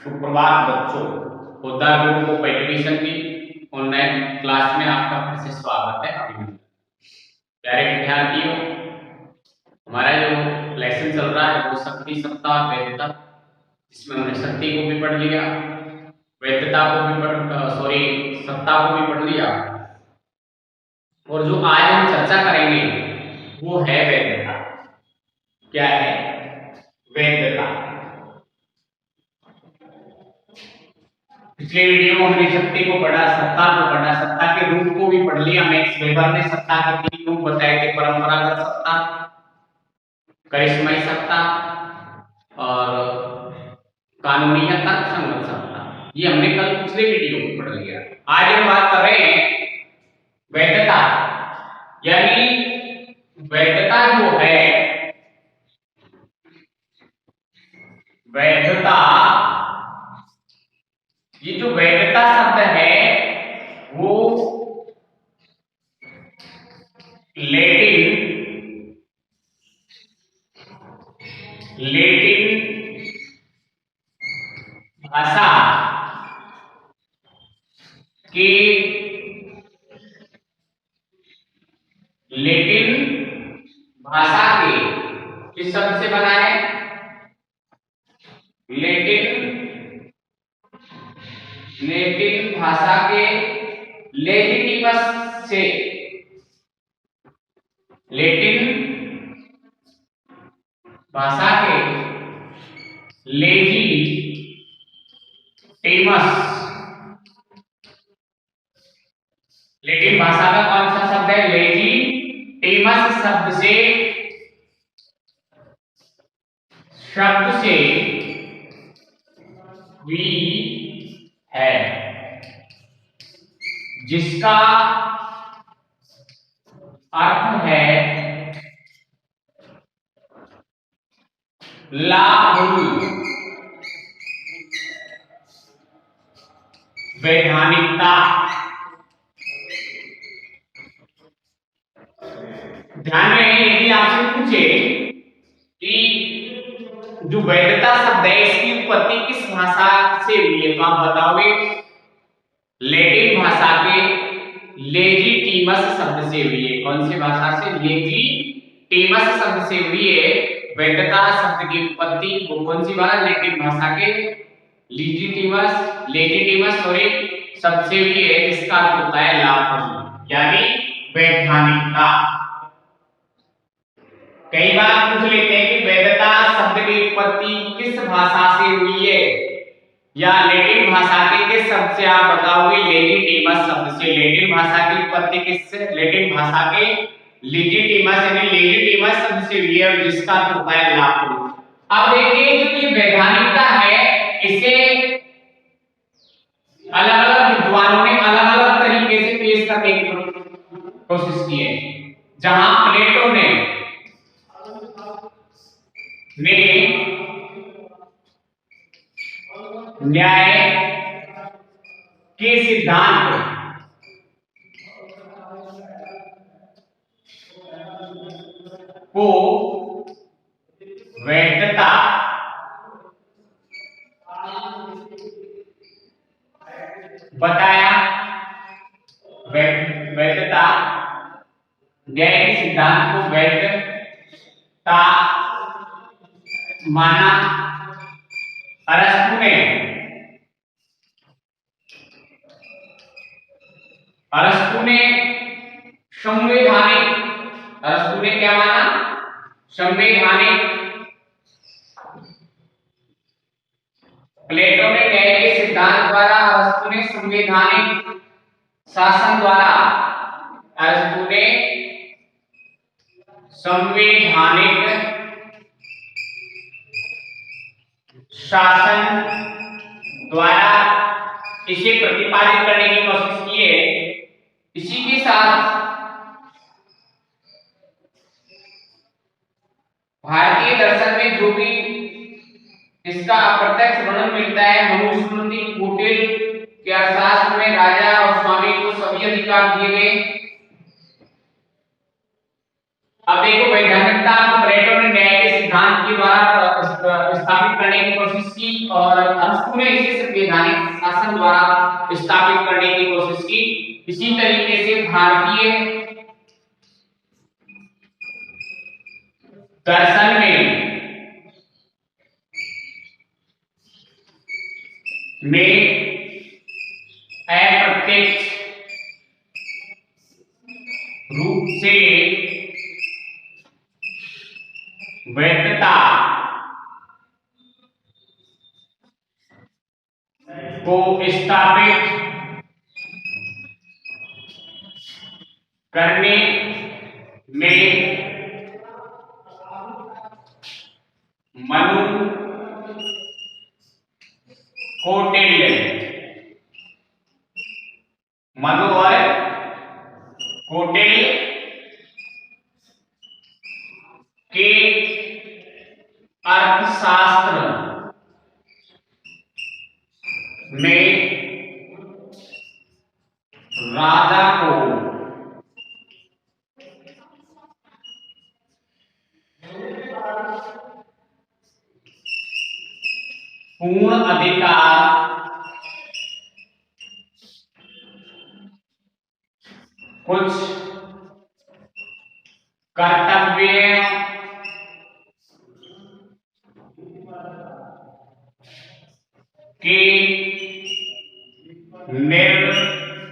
सुप्रभात बच्चों, उद्धार गुरु को एडमिशन की ऑनलाइन क्लास में आपका फिर से स्वागत है। अभिनंदन। प्यारे विद्यार्थियों, हमारा जो लेसन चल रहा है वो शक्ति सप्ताह वैधता, जिसमें हमने शक्ति को भी पढ़ लिया, वैधता को भी सप्ताह को भी पढ़ लिया, और जो आज हम चर्चा करेंगे वो है वैधता। क्या है? वैधता। पिछले वीडियो में हमने शक्ति को पढ़ा, सत्ता को पढ़ा, सत्ता के रूप को भी पढ़ लिया। मैक्स वेबर ने सत्ता के 3 रूप बताए थे: परंपरागत सत्ता, करिश्माई सत्ता और कानूनी या तर्कसंगत सत्ता। ये हमने कल पिछले वीडियो में पढ़ लिया। आज हम बात कर रहे हैं वैधता, यानी वैधता जो है, वैधता, ये जो वैधता शब्द है वो लैटिन भाषा के किस शब्द से बना है? लैटिन भाषा के लेजिटिमस से, लैटिन भाषा के लैटिन भाषा का कौन सा शब्द है? लेजिटिमस शब्द से वी है, जिसका अर्थ है लागू, वैधानिकता। ध्यान में, यदि आपसे पूछे कि जो वैधता शब्द है इसकी उत्पत्ति किस भाषा से हुई है, तो आप बताओगे लैटिन भाषा के लेजिटिमस शब्द से हुई है। कौन सी भाषा से? लेजिटिमस शब्द से हुई है। वैधता शब्द की उत्पत्ति वो कौन सी भाषा? लैटिन भाषा के लेजिटिमस शब्द से हुई है, जिसका अर्थ होता है लाभ, यानी वैधानिकता। कई बार पूछ लेते हैं कि वैधता शब्द की उत्पत्ति किस भाषा से हुई है, या लैटिन भाषा के किस शब्द से? आप बताओगे लेजिटिमस शब्द से। लैटिन भाषा की उत्पत्ति किस? लैटिन भाषा के लेजिटिमस शब्द से हुई है, जिसका अर्थ होता है लाभ। अब देखिए, जो ये वैधानिकता है इसे अलग अलग विद्वानों ने अलग अलग तरीके से पेश करने की कोशिश की है। जहां प्लेटो ने न्याय के सिद्धांत को वैधता बताया, वैधता, न्याय के सिद्धांत को वैधता माना। अरस्तु ने क्या माना? संवैधानिक। प्लेटो ने न्याय के सिद्धांत द्वारा, अरस्तु ने संवैधानिक शासन द्वारा, अरस्तु ने संवैधानिक शासन द्वारा इसे प्रतिपादित करने की कोशिश की है। इसी के साथ भारतीय दर्शन में जो भी इसका अप्रत्यक्ष वर्णन मिलता है, मनुस्मृति कुटिल के अर्थशास्त्र में राजा और स्वामी को सभी अधिकार दिए गए। अब देखो, वैधानिकता प्लेटो ने न्याय के सिद्धांत के द्वारा स्थापित स्थापित करने की कोशिश की और अंशु ने इसे संवैधानिक शासन द्वारा स्थापित करने की कोशिश की। इसी तरीके से भारतीय दर्शन में अप्रत्यक्ष रूप से वैधता को स्थापित करने में मनु कौटिल्य मनु और कौटिल्य के अर्थशास्त्र में राजा को पूर्ण अधिकार कुछ कर्तव्य के निर्वहन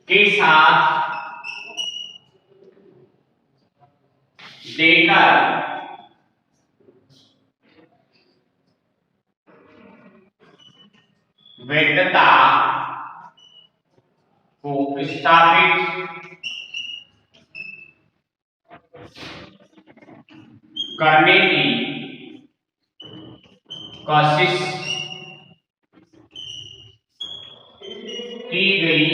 के साथ देकर वैधता को स्थापित करने की कोशिश की गई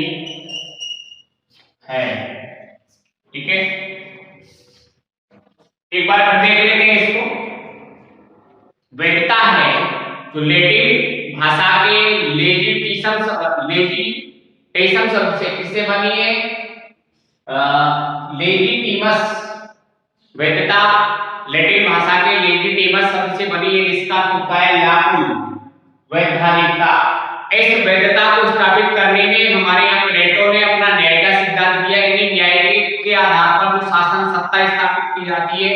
है। ठीक है, एक बार फिर देख लेते हैं इसको। वैधता है तो लैटिन भाषा के लेजिटेशन शब्द से किससे बनी है? लेजिटिमस। वैधता लैटिन भाषा के लेजिटिमस शब्द से बनी है जिसका अर्थ होता है लागू, वैधानिकता। इस वैधता को स्थापित करने में हमारे यहाँ प्लेटो ने अपना न्याय का सिद्धांत दिया। यानी न्याय के आधार पर जो शासन सत्ता स्थापित की जाती है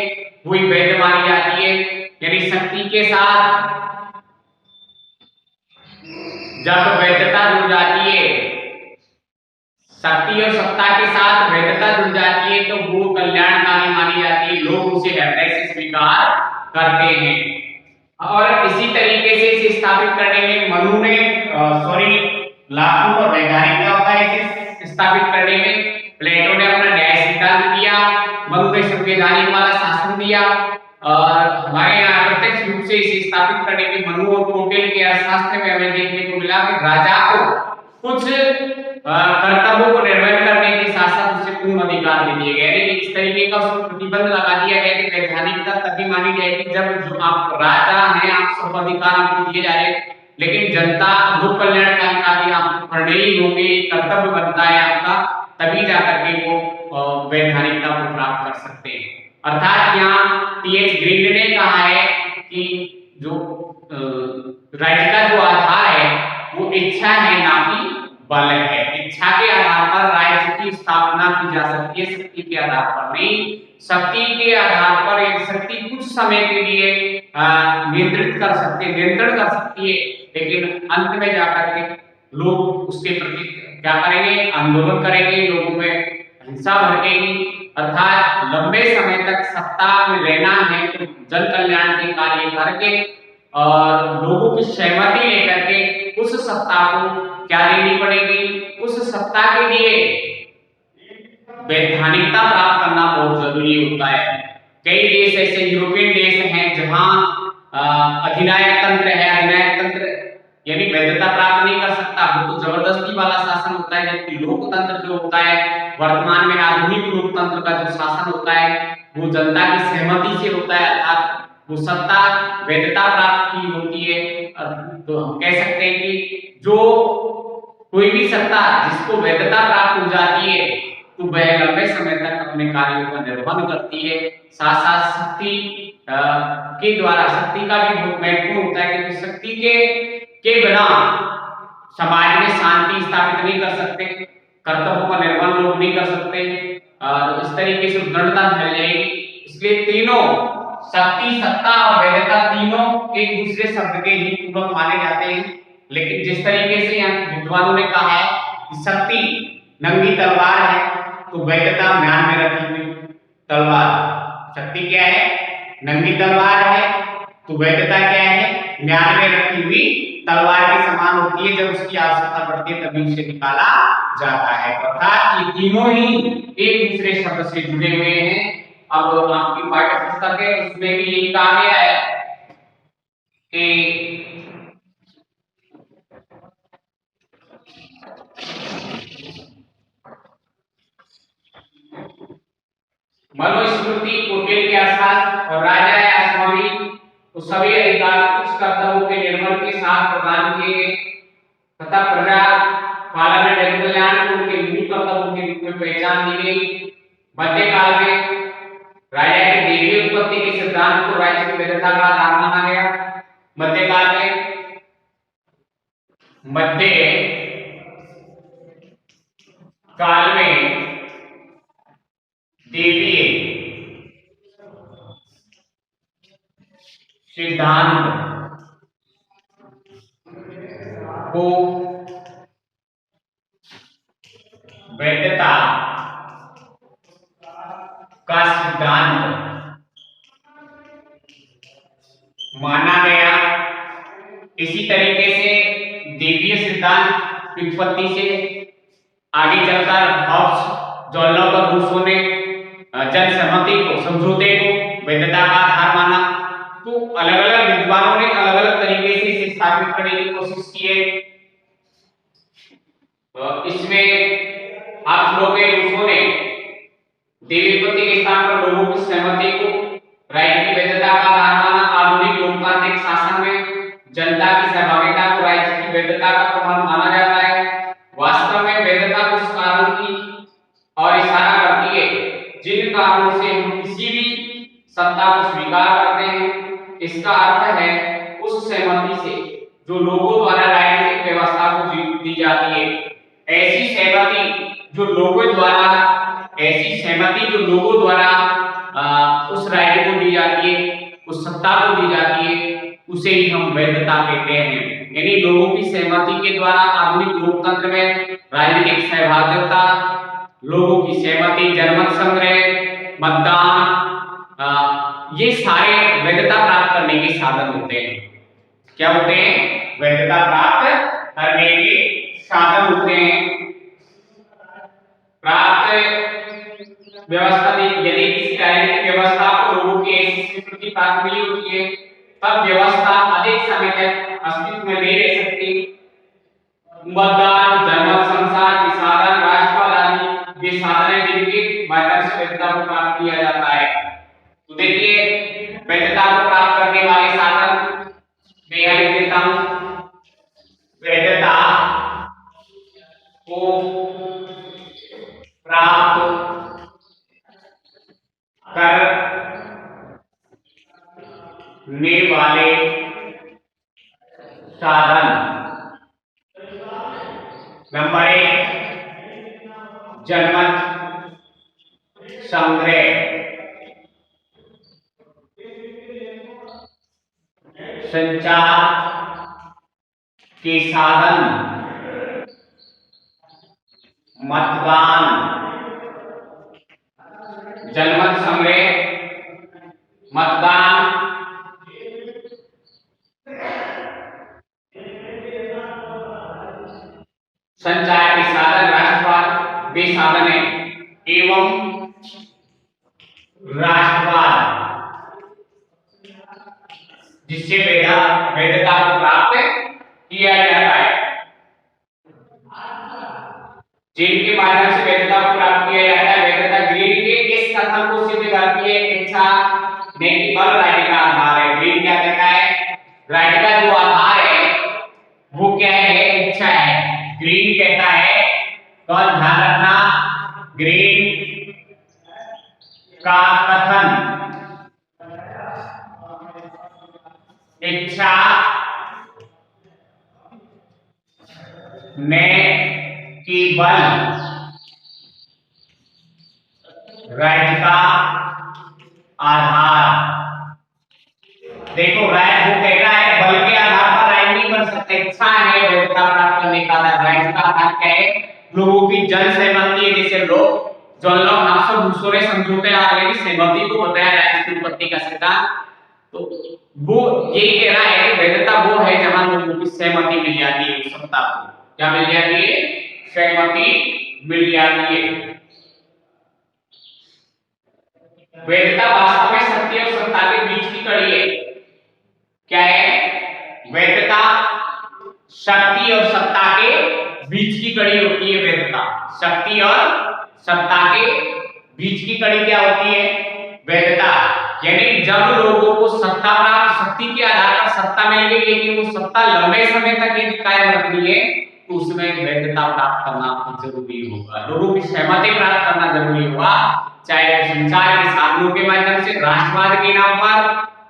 वही वैध मानी जाती है। यानी शक्ति के साथ जब वैधता जुड़ जाती है, शक्ति और सत्ता के साथ वैधता जुड़ जाती है तो वो कल्याणकारी मानी जाती है, लोग उसे हृदय से स्वीकार करते हैं। और इसी तरीके से इसे स्थापित करने में मनु ने लागू और वैधानिकता होता है। इसे स्थापित करने में प्लेटो ने अपना न्याय सिद्धांत दिया, मनु ने संवैधानिक वाला शासन दिया। और हमारे यहाँ प्रत्यक्ष रूप से इसे स्थापित करने में मनु और कौटिल्य के अर्थशास्त्र में हमें देखने को मिला कि राजा को कुछ कर्तव्यों को निर्वहन करने के साथ साथ उसे पूर्ण अधिकार दे दिए गए। यानी इस तरीके का उसको प्रतिबंध लगा दिया गया कि वैधानिकता तभी मानी जाएगी जब जो आप राजा हैं, आप सब अधिकार आपको दिए जा रहे हैं, लेकिन जनता लोक कल्याणकारी का भी आपको करने ही होंगे, कर्तव्य बनता है आपका, तभी जाकर के वो वैधानिकता को प्राप्त कर सकते हैं। अर्थात यहाँ टीएच ग्रीन ने कहा है कि जो राज्य का जो आधार है वो इच्छा है ना कि बल है। इच्छा के आधार पर राज्य की स्थापना की जा सकती है, शक्ति के आधार पर नहीं। शक्ति के आधार पर एक शक्ति कुछ समय के लिए नियंत्रण कर सकती है, लेकिन अंत में जाकर के लोग उसके प्रति क्या करेंगे? आंदोलन करेंगे, लोगों में हिंसा भड़केगी। अर्थात लंबे समय तक सत्ता में रहना है तो जन कल्याण के कार्य करके और लोगों की सहमति लेकर के उस सत्ता को क्या देनी पड़ेगी? उस सत्ता के लिए वैधानिकता प्राप्त करना बहुत जरूरी होता है। कई देश ऐसे यूरोपियन देश हैं जहां अधिनायक तंत्र है। अधिनायक तंत्र यानी वैधता प्राप्त नहीं कर सकता, वो तो जबरदस्ती वाला शासन होता है। जबकि लोकतंत्र जो होता है, वर्तमान में आधुनिक लोकतंत्र का जो शासन होता है वो जनता की सहमति से होता है। अर्थात वो सत्ता वैधता प्राप्त की होती है। तो हम कह सकते हैं कि जो कोई भी सत्ता जिसको वैधता प्राप्त हो जाती है तो वह लंबे समय तक अपने कार्यों का निर्वहन करती है। साथ साथ शक्ति के द्वारा, शक्ति का भी बहुत महत्वपूर्ण होता है, क्योंकि शक्ति के बिना समाज में शांति स्थापित नहीं कर सकते, कर्तव्यों का निर्वहन लोग नहीं कर सकते, और इस तरीके से उद्दंडता फैल जाएगी। इसलिए तीनों, शक्ति, सत्ता और वैधता, तीनों एक दूसरे शब्द के ही पूरक माने जाते हैं। लेकिन जिस तरीके से यहाँ विद्वानों ने कहा है कि शक्ति नंगी तलवार है, तो वैधता म्यान में रखी हुई तलवार। शक्ति क्या है? नंगी तलवार है, तो वैधता क्या है? म्यान में रखी हुई तलवार के समान होती है, जब उसकी आवश्यकता पड़ती है तभी उसे निकाला जाता है। अर्थात ये तीनों ही एक दूसरे शब्द से जुड़े हुए हैं। अब आपकी पाठ्य पुस्तक है, उसमें भी यही कहा गया है कि मनुस्मृति, कुटिल के अर्थात और राजा या स्वामी को सभी अधिकार उच्च कर्तव्यों के निर्वहन के साथ प्रदान किए गए तथा प्रजा पालन में जन कल्याण को उनके मूल कर्तव्यों के रूप में पहचान दी गई। मध्यकाल में राजा की देवी उत्पत्ति के सिद्धांत को राज्य की वैधता का आधार माना गया। मध्यकाल में देवी सिद्धांत को वैधता का सिद्धांत माना गया। इसी तरीके से देवीय सिद्धांत की उत्पत्ति से आगे चलकर हॉब्स, जॉर्डन और रूसो ने जन सहमति को, समझौते को वैधता का आधार माना। तो अलग अलग विद्वानों ने अलग अलग तरीके से इसे स्थापित करने की कोशिश की है। इसमें आप लोग रूसो ने देवी उत्पत्ति के स्थान पर लोगों की सहमति को राज्य की वैधता का आधार माना। आधुनिक लोकतांत्रिक शासन में जनता की सहभागिता को राज्य की वैधता का प्रमाण माना जाता है। वास्तव में वैधता उस कारण की और इशारा करती है जिन कारणों से हम किसी भी सत्ता को स्वीकार करते हैं। इसका अर्थ है उस सहमति से जो लोगों द्वारा राजनीतिक व्यवस्था को दी जाती है। ऐसी सहमति जो लोगों द्वारा उस राज्य को दी जाती है, उस सत्ता को दी जाती है, उसे ही हम वैधता कहते हैं। यानी लोगों की सहमति के द्वारा आधुनिक लोकतंत्र में राजनीतिक सहभागिता, लोगों की सहमति, जनमत संग्रह, मतदान, ये सारे वैधता प्राप्त करने के साधन होते हैं। क्या होते हैं? वैधता प्राप्त करने के साधन होते हैं। प्राप्त व्यवस्था, यदि किसी राजनीतिक व्यवस्था को लोगों की ऐसी स्वीकृति प्राप्त नहीं होती है, तब व्यवस्था अधिक समय तक अस्तित्व में नहीं रह सकती। मतदान, जनमत संसार के साधन, राष्ट्रवाद आदि ये साधन है जिनके माध्यम से वैधता को प्राप्त किया जाता है। तो देखिए, वैधता को प्राप्त करने वाले साधन मैं यहाँ लिख देता हूं। वैधता को प्राप्त करने वाले साधन, नंबर 1 जनमत संग्रह, संचार के साधन, मतदान, जनमत संग्रह, मतदान, संचार के साधन, राष्ट्रवाद वे साधन है, एवं राष्ट्रवाद जिससे वैधता को प्राप्त किया जाता है। जिनके माध्यम से वैधता को प्राप्त किया जाता है। वैधता ग्रीड के किस कथन को सिद्ध करती है? इच्छा नहीं, बल राज्य का आधार है। ग्रीड क्या कहता है? राज्य का जो आधार है वो क्या है? इच्छा है। ग्रीड ग्रीन कहता है, कौन ध्यान रखना, ग्रीन का कथन इच्छा ने केवल राइट का आधार। देखो राइट वो कह रहा है बल के आधार पर राइट नहीं बन सकता, इच्छा है वैधता प्राप्त करने का आधार। राइट का आधार क्या है, लोगों की जन सहमति है। जैसे लोग जो लोग आपसे दूसरे समझौते आगे की सहमति को बताया राइट की उत्पत्ति का सिद्धांत, तो वो ये कह रहा है वैधता वो है जहां लोगों की सहमति मिल जाती है, सत्ता को क्या मिल जाती है, सहमति मिल जाती है। वैधता वास्तव में सत्य और सत्ता के बीच की कड़ी है। क्या है, वैधता शक्ति और सत्ता के बीच की कड़ी होती है। वैधता शक्ति और सत्ता के बीच की कड़ी क्या होती है, वैधता। यानी जब लोगों को सत्ता प्राप्त, शक्ति के आधार पर सत्ता मिल गई लेकिन वो सत्ता लंबे समय तक यदि कायम रखनी है तो उसमें वैधता प्राप्त करना जरूरी होगा, लोगों की सहमति प्राप्त करना जरूरी होगा, चाहे संचार के साधनों के माध्यम से, राष्ट्रवाद के नाम पर,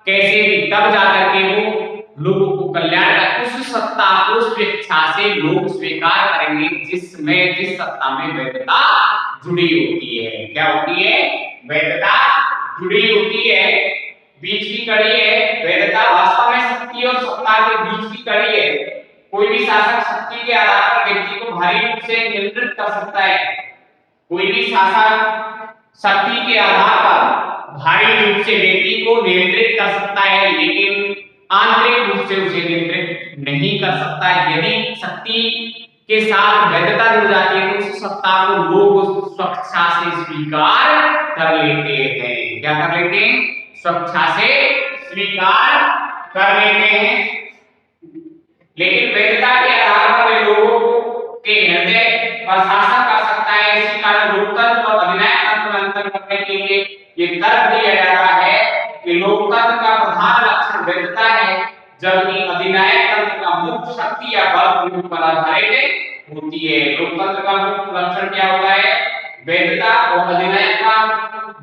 कैसे भी, तब जाकर के वो लोगों को कल्याण का उस सत्ता उस इच्छा से लोग स्वीकार करेंगे जिस सत्ता में वैधता जुड़ी होती है। क्या होती है, वैधता जुड़ी होती है, बीच की कड़ी है। वैधता वास्तव में शक्ति और सत्ता के बीच की कड़ी है। कोई भी शासक शक्ति के आधार पर व्यक्ति को भारी रूप से नियंत्रित कर सकता है। कोई भी शासक शक्ति के आधार पर भारी रूप से व्यक्ति को नियंत्रित कर सकता है लेकिन आंतरिक रूप से उसे नियंत्रित नहीं कर सकता है। यदि शक्ति के साथ वैधता जुड़ जाती है तो उस सत्ता को लोग स्वेच्छा से स्वीकार कर लेते हैं। क्या कर लेते हैं, स्वेच्छा से स्वीकार कर लेते हैं। लेकिन वैधता के आधार पर लोगों के हृदय पर शासन कर सकता है। इसी कारण लोकतंत्र और अधिनायक तंत्र में अंतर करने के लिए ये तर्क दिया जाता है कि लोकतंत्र का प्रधान लक्षण वैधता है जबकि अधिनायक तंत्र का मुख्य शक्ति या बल प्रयोग पर आधारित होती है। लोकतंत्र का मुख्य लक्षण क्या होता है, वैधता, और अधिनायक का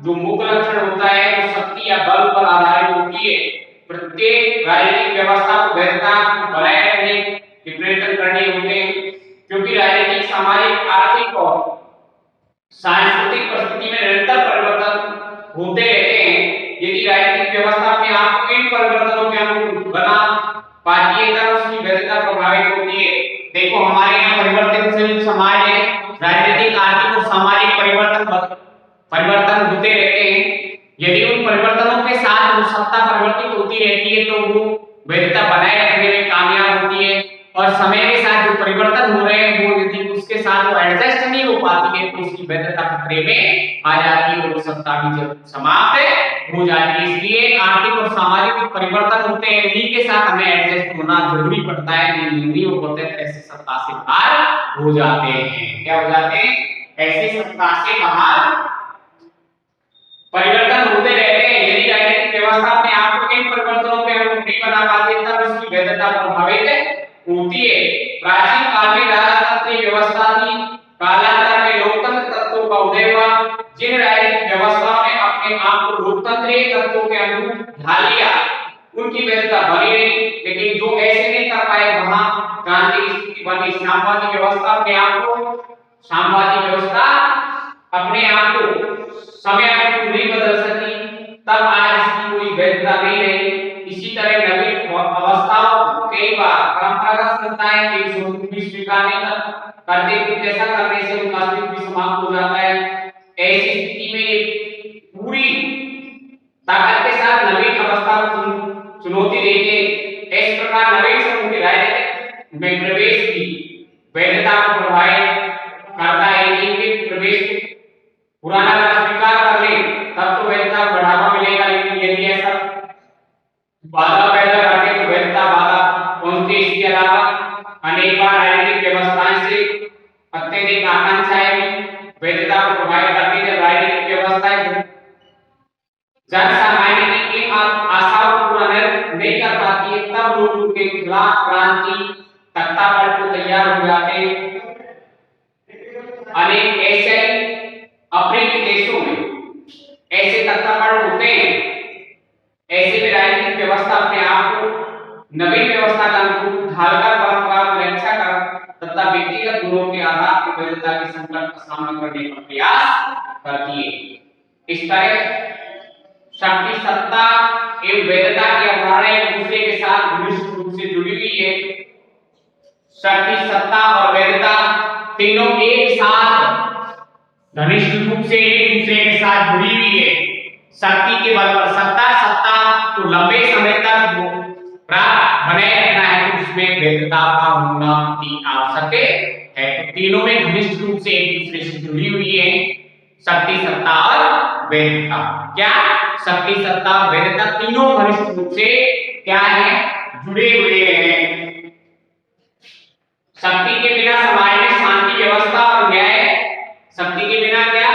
जो मुख्य लक्षण होता है वो शक्ति या बल पर आधारित होती है। प्रत्येक राजनीतिक व्यवस्था को वैधता को बनाए रखने के प्रयत्न करने होते हैं क्योंकि राजनीतिक, सामाजिक, आर्थिक और सांस्कृतिक परिस्थिति में निरंतर परिवर्तन होते रहते हैं। यदि राजनीतिक व्यवस्था अपने आप को इन परिवर्तनों के अनुरूप बना पाती है तब उसकी वैधता प्रभावित होती है। देखो हमारे यहाँ परिवर्तनशील समाज है, राजनीतिक, आर्थिक और सामाजिक परिवर्तन होते रहते हैं। यदि उन परिवर्तनों के साथ वो सत्ता परिवर्तित होती रहती है तो वो वैधता बनाए रखने में कामयाब होती है और समय के साथ जो परिवर्तन हो रहे हैं वो यदि उसके साथ वो एडजस्ट नहीं हो पाती है तो उसकी वैधता खतरे में आ जाती है और वो सत्ता भी जब समाप्त हो जाती है। इसलिए आर्थिक और सामाजिक जो परिवर्तन होते हैं इन्हीं के साथ हमें एडजस्ट होना जरूरी पड़ता है। नहीं होते तो ऐसे सत्ता से बाहर हो जाते हैं। क्या हो जाते हैं, ऐसे सत्ता से बाहर परिवर्तन होते रहते हैं। यदि राजनीतिक व्यवस्था अपने आप को इन परिवर्तनों के अनुरूप नहीं बना पाती तब उसकी वैधता प्रभावित होती है। प्राचीन काल में राजतंत्रीय व्यवस्था थी, कालांतर में लोकतंत्र तत्वों का उदय हुआ। जिन राजनीतिक व्यवस्थाओं ने अपने आप को लोकतंत्रीय तत्वों के अनुरूप ढाल लिया उनकी वैधता बनी रही, लेकिन जो ऐसे नहीं कर पाए वहां क्रांति की स्थिति बनी। साम्यवादी व्यवस्था अपने आप को समय अनुकूल नहीं बदल सकी, तब आज इसकी कोई वैधता नहीं रही। इसी तरह नवीन अवस्थाओं कई बार परंपरागत संस्थाएं एक स्वरूप भी स्वीकार नहीं करते क्योंकि ऐसा करने से उनका अस्तित्व भी समाप्त हो जाता है। ऐसी स्थिति में पूरी ताकत के साथ नवीन अवस्था को चुनौती देके इस प्रकार नवीन समूह की राजनीतिक में प्रवेश की वैधता को प्रभावित करता है। लेकिन प्रवेश पुराना स्वीकार कर ले तब तो वैधता बढ़ावा मिलेगा, लेकिन यदि ऐसा बाधा पैदा करते तो वैधता बाधा पहुंचती। इसके अलावा अनेक बार राजनीतिक व्यवस्थाएं से अत्यधिक आकांक्षाएं वैधता को प्रभावित करती है। जब राजनीतिक व्यवस्थाएं जन सामान्य की आशाओं को पूरा नहीं कर पाती है तब लोग उनके खिलाफ क्रांति तख्ता पर को तैयार हो जाते हैं। अनेक ऐसे अफ्रीकी देशों में ऐसे तख्तापलट होते हैं, ऐसे में राजनीतिक व्यवस्था अपने आप को नवीन व्यवस्था का अनुरूप ढालकर परंपरा की रक्षा कर तथा व्यक्तिगत गुणों के आधार पर वैधता के संकट का सामना करने का प्रयास करती है। इस तरह शक्ति, सत्ता एवं वैधता की अवधारणा एक दूसरे के साथ घनिष्ठ रूप से जुड़ी हुई है। शक्ति, सत्ता और वैधता तीनों एक साथ घनिष्ठ रूप से एक दूसरे के साथ जुड़ी हुई है। शक्ति के बल पर सत्ता तो लंबे समय तक जो प्राप्त बनाए रखना है तो उसमें वैधता का होना भी आवश्यक है। तो तीनों में घनिष्ठ रूप से एक दूसरे से जुड़ी हुई है शक्ति, सत्ता और वैधता। क्या शक्ति, सत्ता और वैधता तीनों घनिष्ठ रूप से क्या है, जुड़े हुए हैं। शक्ति के बिना समाज में शांति व्यवस्था और न्याय, शक्ति के बिना क्या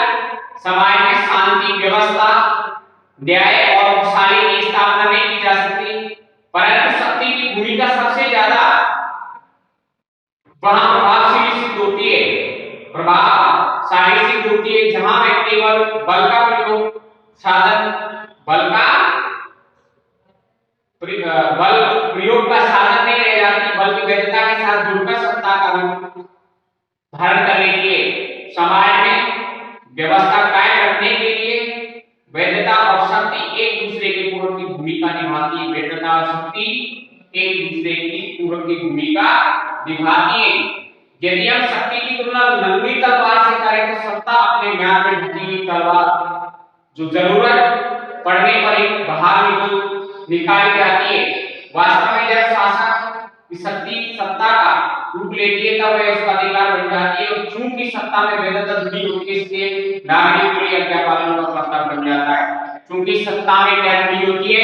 समाज में शांति व्यवस्था, न्याय और खुशहाली की स्थापना नहीं की जा सकती। परंतु शक्ति की भूमिका सबसे ज्यादा वहां प्रभावशाली सिद्ध होती है, प्रभावशाली सिद्ध होती है जहां व्यक्ति केवल बल का प्रयोग का साधन नहीं रह जाती, बल्कि वैधता के साथ जुड़कर सत्ता का रूप धारण करने के लिए समाज में व्यवस्था कायम रखने के लिए वैधता और शक्ति एक दूसरे के पूरक की भूमिका निभाती है। वैधता और शक्ति एक दूसरे की पूरक की भूमिका निभाती है। यदि हम शक्ति की तुलना लंबी तलवार से करें तो सत्ता अपने म्यान में ढकी हुई तलवार जो जरूरत पड़ने पर एक बाहर निकाली जाती है। वास्तव में जब शासक की शक्ति सत्ता का रूप लेती है तब वह उसका अधिकार बन जाती है और चूंकि सत्ता में वैधता जुड़ी होती है इसलिए नागरिक के लिए आज्ञा पालन का कर्तव्य बन जाता है। चूंकि सत्ता में क्या जुड़ी होती है,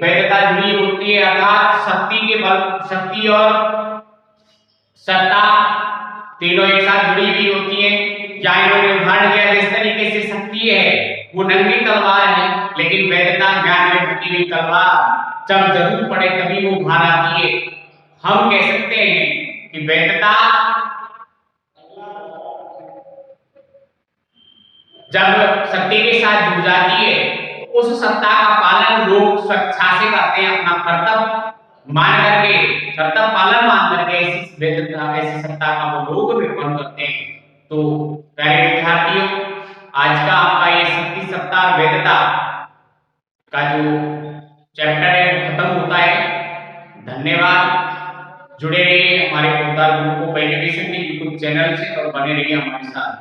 वैधता जुड़ी होती है, अर्थात शक्ति के बल, शक्ति और सत्ता तीनों एक साथ जुड़ी हुई होती है। जहां इन्होंने उदाहरण दिया जिस तरीके से शक्ति है वो नंगी तलवार है, लेकिन वैधता ज्ञान में ढकी हुई तलवार जब जरूरत पड़े तभी वो बाहर आती है। हम कह सकते हैं कि वैधता जब शक्ति के साथ जुड़ जाती है तो उस सत्ता का पालन लोग स्वेच्छा से करते हैं, अपना कर्तव्य मान करके, कर्तव्य पालन मान करके ऐसी वैधता, ऐसी सत्ता का वो लोग निर्माण करते हैं। तो प्यारे विद्यार्थियों, आज का आपका ये शक्ति, सत्ता और वैधता का जो चैप्टर है वो खत्म होता है। धन्यवाद। जुड़े रहिए हमारे पोद्दार ग्रुप ऑफ एजुकेशन के यूट्यूब चैनल से और बने रहिए हमारे साथ।